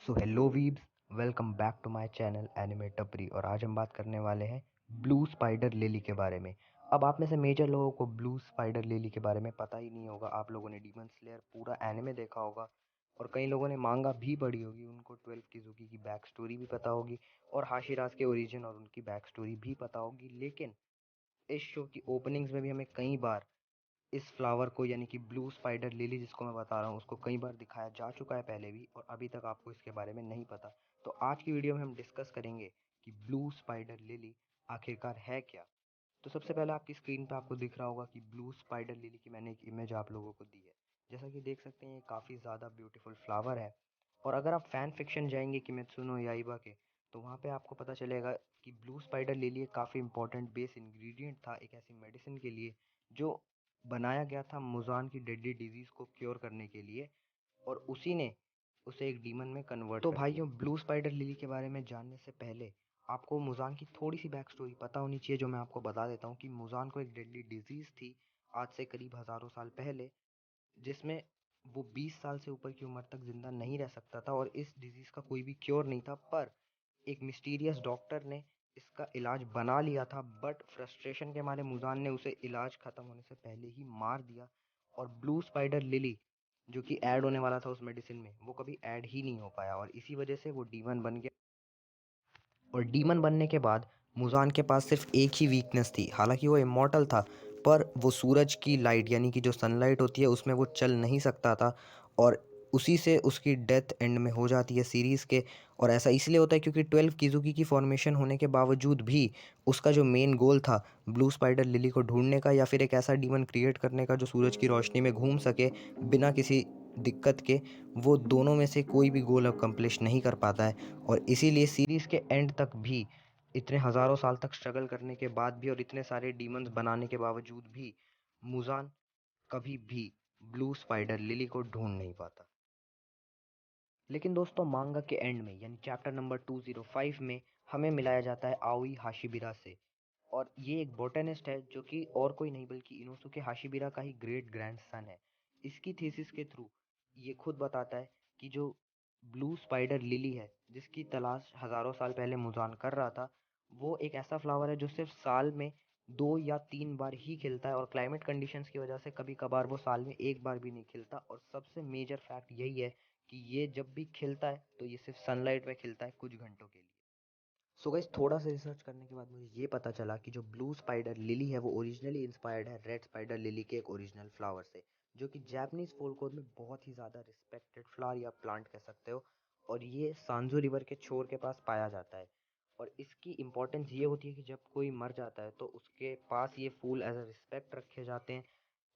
So hello weebs, welcome back to my channel anime टपरी। और आज हम बात करने वाले हैं ब्लू स्पाइडर लिली के बारे में। अब आप में से मेजर लोगों को ब्लू स्पाइडर लिली के बारे में पता ही नहीं होगा। आप लोगों ने डीमन स्लेयर पूरा एनिमे देखा होगा और कई लोगों ने मांगा भी पढ़ी होगी। उनको 12 किज़ुकी की बैक स्टोरी भी पता होगी और हाशिराज के ओरिजिन और उनकी बैक स्टोरी भी पता होगी। लेकिन इस शो की ओपनिंग्स में भी हमें कई बार इस फ्लावर को यानी कि ब्लू स्पाइडर लिली जिसको मैं बता रहा हूँ उसको कई बार दिखाया जा चुका है पहले भी, और अभी तक आपको इसके बारे में नहीं पता। तो आज की वीडियो में हम डिस्कस करेंगे कि ब्लू स्पाइडर लिली आखिरकार है क्या। तो सबसे पहले आपकी स्क्रीन पे आपको दिख रहा होगा कि ब्लू स्पाइडर लिली की मैंने एक इमेज आप लोगों को दी है। जैसा कि देख सकते हैं ये काफ़ी ज़्यादा ब्यूटीफुल फ्लावर है। और अगर आप फैन फिक्शन जाएंगे किमेत्सु नो याइबा के, तो वहाँ पे आपको पता चलेगा कि ब्लू स्पाइडर लिली एक काफ़ी इंपॉर्टेंट बेस इंग्रेडिएंट था एक ऐसी मेडिसिन के लिए जो बनाया गया था मुजान की डेडली डिजीज़ को क्योर करने के लिए, और उसी ने उसे एक डीमन में कन्वर्ट तो भाइयों, ब्लू स्पाइडर लिली के बारे में जानने से पहले आपको मुजान की थोड़ी सी बैक स्टोरी पता होनी चाहिए, जो मैं आपको बता देता हूँ कि मुजान को एक डेडली डिजीज़ थी आज से करीब हज़ारों साल पहले, जिसमें वो 20 साल से ऊपर की उम्र तक ज़िंदा नहीं रह सकता था और इस डिजीज़ का कोई भी क्योर नहीं था। पर एक मिस्टीरियस डॉक्टर ने इसका इलाज बना लिया था, बट फ्रस्ट्रेशन के मारे मुजान ने उसे इलाज ख़त्म होने से पहले ही मार दिया। और ब्लू स्पाइडर लिली जो कि ऐड होने वाला था उस मेडिसिन में, वो कभी ऐड ही नहीं हो पाया और इसी वजह से वो डीमन बन गया। और डीमन बनने के बाद मुजान के पास सिर्फ एक ही वीकनेस थी। हालांकि वो इमॉर्टल था, पर वो सूरज की लाइट यानी कि जो सनलाइट होती है उसमें वो चल नहीं सकता था, और उसी से उसकी डेथ एंड में हो जाती है सीरीज़ के। और ऐसा इसलिए होता है क्योंकि 12 किज़ुकी की फॉर्मेशन होने के बावजूद भी उसका जो मेन गोल था ब्लू स्पाइडर लिली को ढूंढने का, या फिर एक ऐसा डीमन क्रिएट करने का जो सूरज की रोशनी में घूम सके बिना किसी दिक्कत के, वो दोनों में से कोई भी गोल अकम्प्लिश नहीं कर पाता है। और इसीलिए सीरीज़ के एंड तक भी, इतने हज़ारों साल तक स्ट्रगल करने के बाद भी और इतने सारे डीमंस बनाने के बावजूद भी, मुजान कभी भी ब्लू स्पाइडर लिली को ढूंढ नहीं पाता। लेकिन दोस्तों, मांगा के एंड में यानी चैप्टर नंबर 205 में हमें मिलाया जाता है आओई हाशिबिरा से। और ये एक बोटेनिस्ट है जो कि और कोई नहीं बल्कि इनोसुके हाशिबिरा का ही ग्रेट ग्रैंडसन है। इसकी थीसिस के थ्रू ये खुद बताता है कि जो ब्लू स्पाइडर लिली है जिसकी तलाश हज़ारों साल पहले मुजान कर रहा था, वो एक ऐसा फ्लावर है जो सिर्फ साल में 2 या 3 बार ही खिलता है, और क्लाइमेट कंडीशंस की वजह से कभी कभार वो साल में एक बार भी नहीं खिलता। और सबसे मेजर फैक्ट यही है कि ये जब भी खिलता है तो ये सिर्फ सनलाइट में खिलता है कुछ घंटों के लिए। सो गाइस, थोड़ा सा रिसर्च करने के बाद मुझे ये पता चला कि जो ब्लू स्पाइडर लिली है वो ओरिजिनली इंस्पायर्ड है रेड स्पाइडर लिली के एक ओरिजिनल फ्लावर से, जो कि जापानीज फोल्कलोर में बहुत ही ज़्यादा रिस्पेक्टेड फ्लावर या प्लांट कह सकते हो। और ये सांजू रिवर के छोर के पास पाया जाता है। और इसकी इम्पोर्टेंस ये होती है कि जब कोई मर जाता है तो उसके पास ये फूल एज अ रिस्पेक्ट रखे जाते हैं।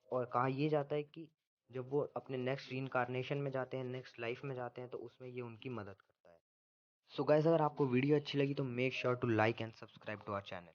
और कहा यह जाता है कि जब वो अपने नेक्स्ट रीइंकार्नेशन में जाते हैं, नेक्स्ट लाइफ में जाते हैं, तो उसमें ये उनकी मदद करता है। सो गाइस, अगर आपको वीडियो अच्छी लगी तो make sure to like and subscribe to our channel.